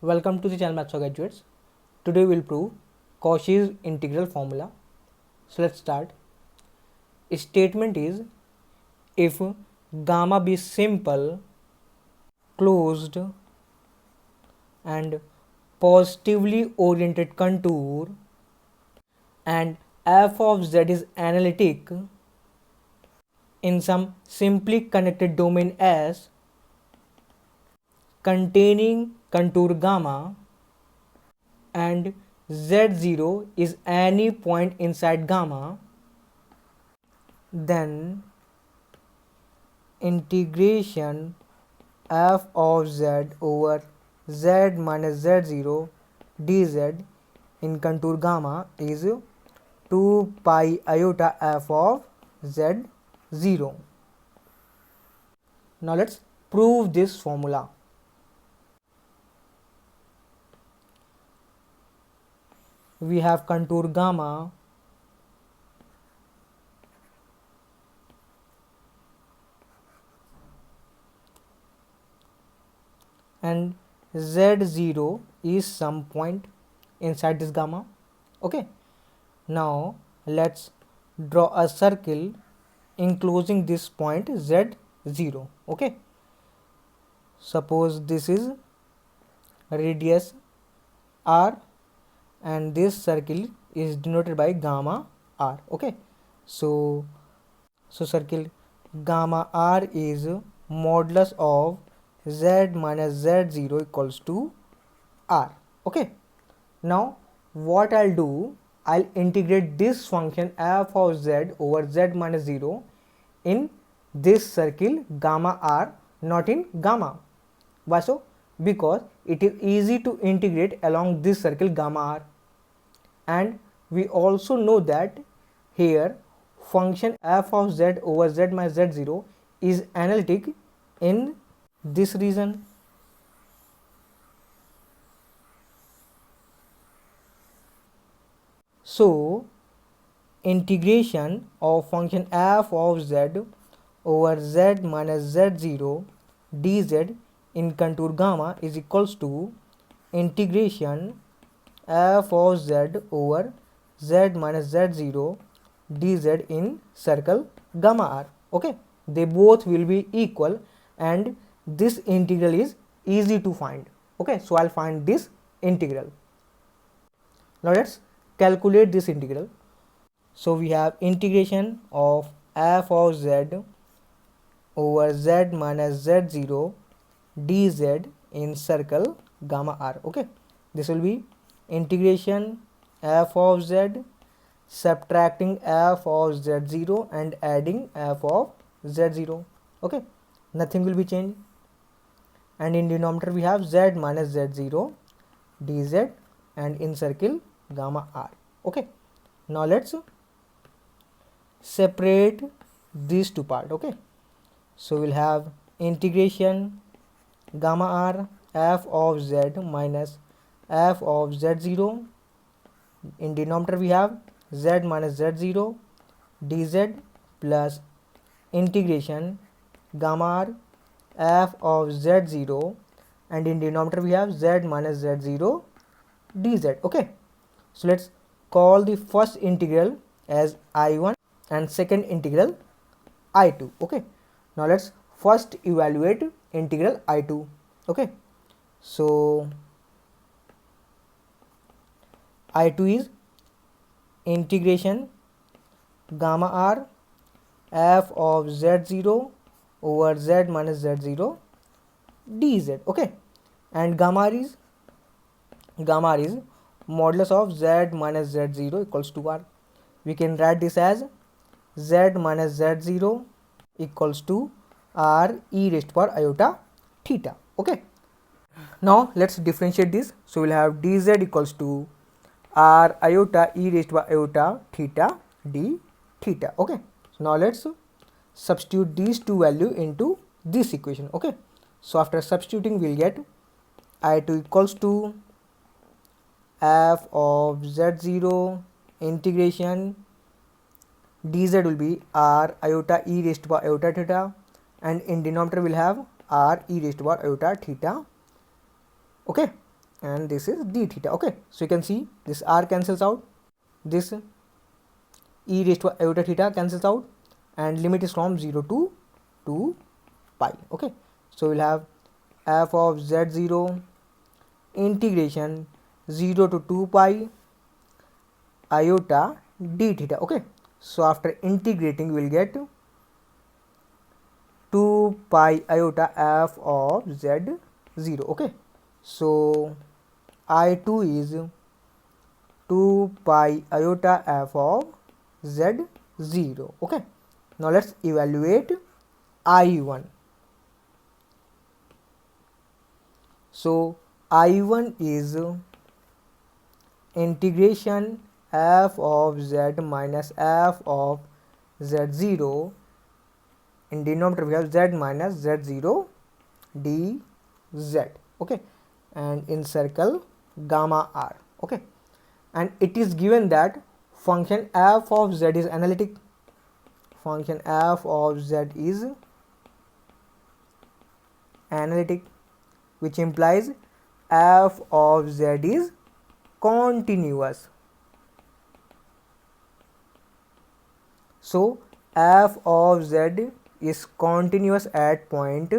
Welcome to the channel Maths for Graduates. Today we'll prove Cauchy's integral formula. So let's start. Statement is if gamma be simple, closed and positively oriented contour and f of z is analytic in some simply connected domain S containing contour gamma and z0 is any point inside gamma, then integration f of z over z minus z0 dz in contour gamma is 2 pi iota f of z0. Now let's prove this formula. We have contour gamma and z0 is some point inside this gamma. Okay, now let's draw a circle enclosing this point z0. Okay, suppose this is radius r and this circle is denoted by gamma r. Okay, so circle gamma r is modulus of z minus z0 equals to r. Okay, now what I'll do, I'll integrate this function f of z over z minus 0 in this circle gamma r, not in gamma. Why so? Because it is easy to integrate along this circle gamma r, and we also know that here function f of z over z minus z0 is analytic in this region. So integration of function f of z over z minus z0 dz in contour gamma is equals to integration f of z over z minus z0 dz in circle gamma r. Okay, they both will be equal and this integral is easy to find. Okay, so I'll find this integral. Now let's calculate this integral. So we have integration of f of z over z minus z0 dz in circle gamma r. Okay, this will be integration f of z subtracting f of z0 and adding f of z0. Okay, nothing will be changed, and in denominator we have z minus z0 dz and in circle gamma r. Okay, now let's separate these two parts. Okay, so we'll have integration gamma r f of z minus f of z0, in denominator we have z minus z0 dz plus integration gamma r f of z0 and in denominator we have z minus z0 dz. Okay, so let's call the first integral as I1 and second integral I2. Okay, now let's first evaluate integral I2. Okay, so I2 is integration gamma r f of z0 over z minus z0 dz. Okay, and gamma r is modulus of z minus z0 equals to r. We can write this as z minus z0 equals to r e raised to power iota theta. Okay, now let's differentiate this. So we'll have dz equals to r iota e raised to power iota theta d theta. Okay, so now let's substitute these two values into this equation. Okay, so after substituting we'll get I2 equals to f of z0 integration dz will be r iota e raised to power iota theta, and in denominator we'll have r e raised to power iota theta. Okay, and this is d theta. Okay, so you can see this r cancels out, this e raised to iota theta cancels out, and limit is from 0 to 2 pi. Okay, so we'll have f of z0 integration 0 to 2 pi iota d theta. Okay, so after integrating we'll get 2 pi iota f of z0. Okay, so I2 is 2 pi iota f of z0. Okay, now let's evaluate I1. So I1 is integration f of z minus f of z0. In denominator we have z minus z0 dz. Okay, and in circle gamma r. Okay, and it is given that function f of z is analytic. Function f of z is analytic, which implies f of z is continuous. So f of z is continuous at point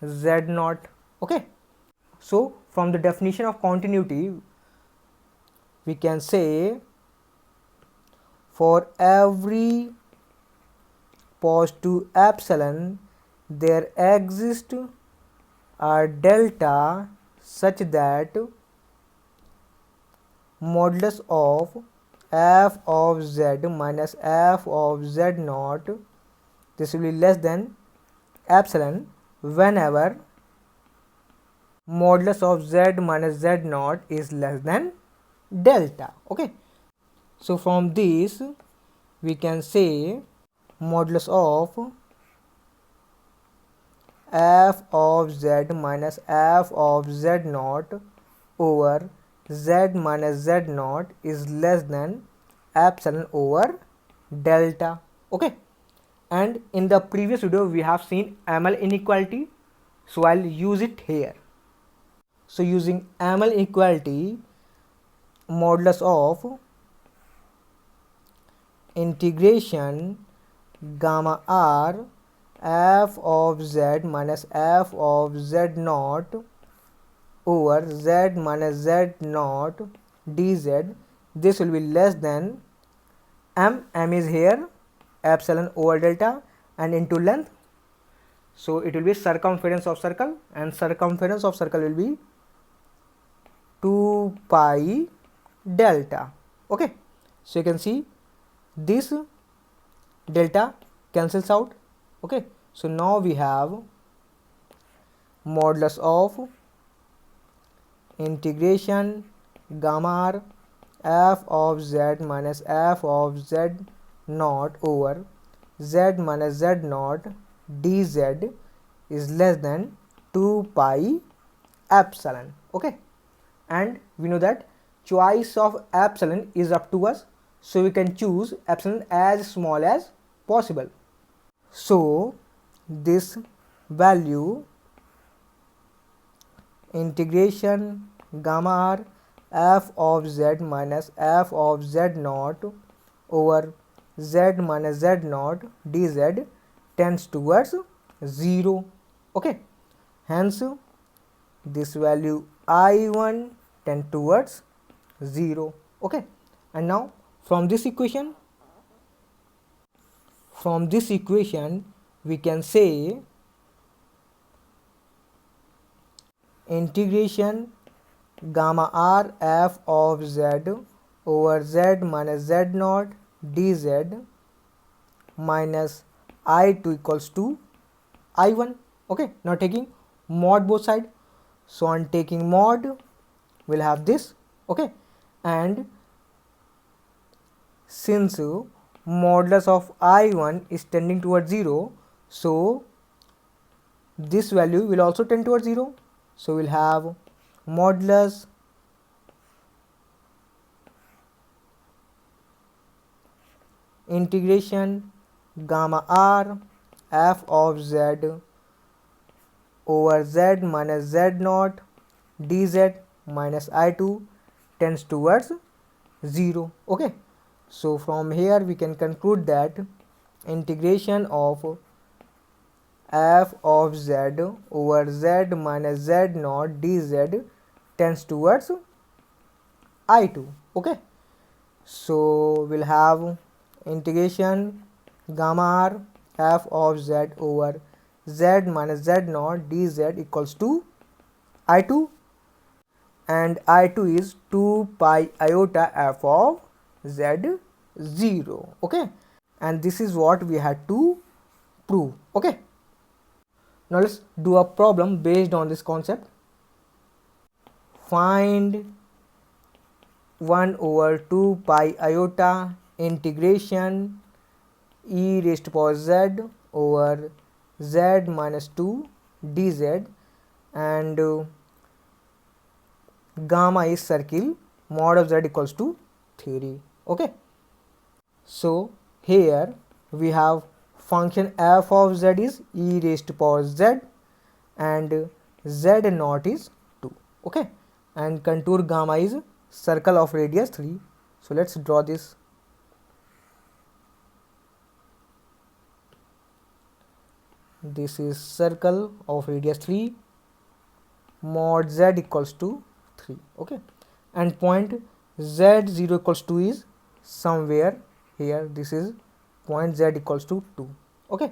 z0. Okay, so from the definition of continuity we can say for every positive epsilon there exists a delta such that modulus of f of z minus f of z0, this will be less than epsilon whenever modulus of z minus z0 is less than delta. Okay, so from this we can say modulus of f of z minus f of z0 over z minus z0 is less than epsilon over delta. Okay, and in the previous video we have seen ML inequality, so I'll use it here. So using ML inequality, modulus of integration gamma r f of z minus f of z0 over z minus z0 dz, this will be less than m is here epsilon over delta and into length, so it will be circumference of circle, and circumference of circle will be 2 pi delta. Okay, so you can see this delta cancels out. Okay, so now we have modulus of integration gamma r f of z minus f of z0 over z minus z0 dz is less than 2 pi epsilon. Okay, and we know that choice of epsilon is up to us, so we can choose epsilon as small as possible. So this value integration gamma r f of z minus f of z0 over z minus z0 dz tends towards 0. Okay, hence this value I1 tend towards 0. Okay, and now from this equation we can say integration gamma r f of z over z minus z0 dz minus I2 equals to I1. Okay, now taking mod both side, so on taking mod we'll have this. Okay, and since modulus of I1 is tending towards 0, so this value will also tend towards 0, so we'll have modulus integration gamma r f of z over z minus z0 dz minus I2 tends towards 0. Okay, so from here we can conclude that integration of f of z over z minus z naught dz tends towards I2. Okay, so we'll have integration gamma r f of z over z minus z naught dz equals to I2, and I2 is 2 pi iota f of z0. Okay, and this is what we had to prove. Okay, now let's do a problem based on this concept. Find 1 over 2 pi iota integration e raised to power z over z minus 2 dz, and gamma is circle, mod of z equals to 3. Okay, so here we have function f of z is e raised to power z and z naught is 2. Okay, and contour gamma is circle of radius 3. So let's draw this. This is circle of radius 3, mod z equals to 3. Okay, and point z0 equals 2 is somewhere here. This is point z equals to 2. Okay,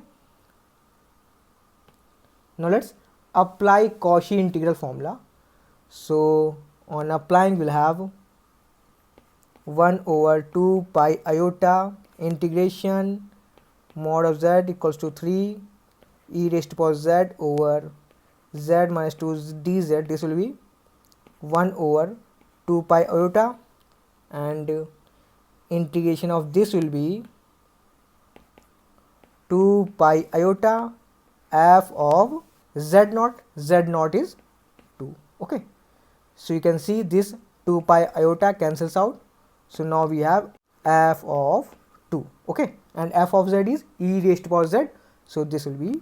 now let's apply Cauchy integral formula. So on applying, we'll have 1 over 2 pi iota integration mod of z equals to 3 e raised to power z over z minus 2 dz. This will be 1 over 2 pi iota, and integration of this will be 2 pi iota f of z naught. Z naught is 2. Okay, so you can see this 2 pi iota cancels out. So now we have f of 2. Okay, and f of z is e raised to power z. So this will be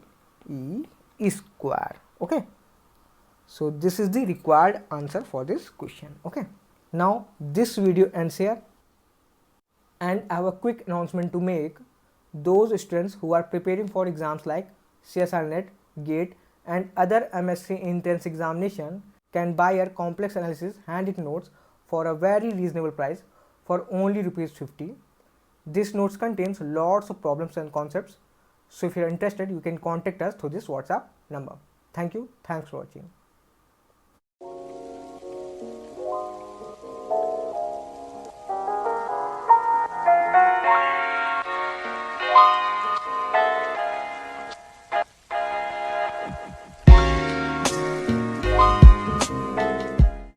e square. Okay, so this is the required answer for this question. Okay, now this video ends here, and I have a quick announcement to make. Those students who are preparing for exams like CSR Net, GATE and other MSc entrance examination can buy our complex analysis handwritten notes for a very reasonable price for only ₹50. This notes contains lots of problems and concepts. So if you are interested, you can contact us through this WhatsApp number. Thank you. Thanks for watching.